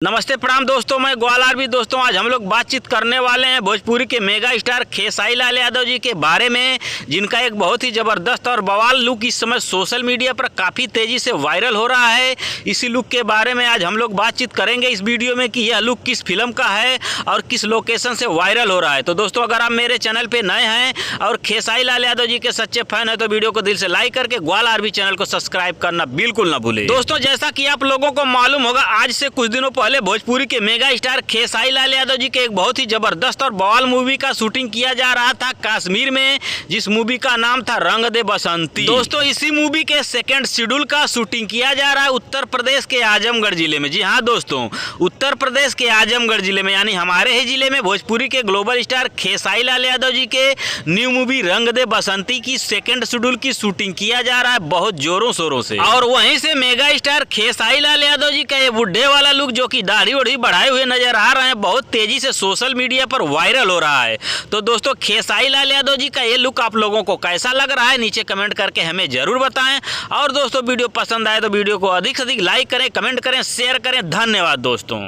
नमस्ते प्रणाम दोस्तों, मैं ग्वालियर भी। दोस्तों आज हम लोग बातचीत करने वाले हैं भोजपुरी के मेगा स्टार खेसारी लाल यादव जी के बारे में, जिनका एक बहुत ही ज़बरदस्त और बवाल लुक इस समय सोशल मीडिया पर काफ़ी तेज़ी से वायरल हो रहा है। इसी लुक के बारे में आज हम लोग बातचीत करेंगे इस वीडियो में कि यह लुक किस फिल्म का है और किस लोकेशन से वायरल हो रहा है। तो दोस्तों अगर आप मेरे चैनल पर नए हैं और खेसारी लाल यादव जी के सच्चे फैन हैं तो वीडियो को दिल से लाइक करके ग्वालियर भी चैनल को सब्सक्राइब करना बिल्कुल ना भूलें। दोस्तों जैसा कि आप लोगों को मालूम होगा, आज से कुछ दिनों पहले भोजपुरी के मेगा स्टार खेसारी लाल यादव जी के एक बहुत ही जबरदस्त और बवाल मूवी का शूटिंग किया जा रहा था कश्मीर में, जिस मूवी का नाम था रंग दे बसंती। दोस्तों इसी मूवी के सेकंड शेड्यूल का शूटिंग किया जा रहा है उत्तर प्रदेश के आजमगढ़ जिले में। जी हाँ दोस्तों, उत्तर प्रदेश के आजमगढ़ जिले में, यानी हमारे ही जिले में भोजपुरी के ग्लोबल स्टार खेसारी लाल यादव जी के न्यू मूवी रंग दे बसंती की सेकंड शेड्यूल की शूटिंग किया जा रहा है बहुत जोरों शोरों से। और वहीं से मेगा स्टार खेसारी लाल यादव जी का ये बुढ़े वाला लुक, जो कि दाढ़ी उड़ी बढ़ाए हुए नजर आ रहे हैं, बहुत तेजी से सोशल मीडिया पर वायरल हो रहा है। तो दोस्तों खेसारी लाल यादव जी का ये लुक आप लोगों को कैसा लग रहा है, नीचे कमेंट करके हमें जरूर बताएं। और दोस्तों वीडियो पसंद आए तो वीडियो को अधिक से अधिक लाइक करें, कमेंट करें, शेयर करें। धन्यवाद दोस्तों।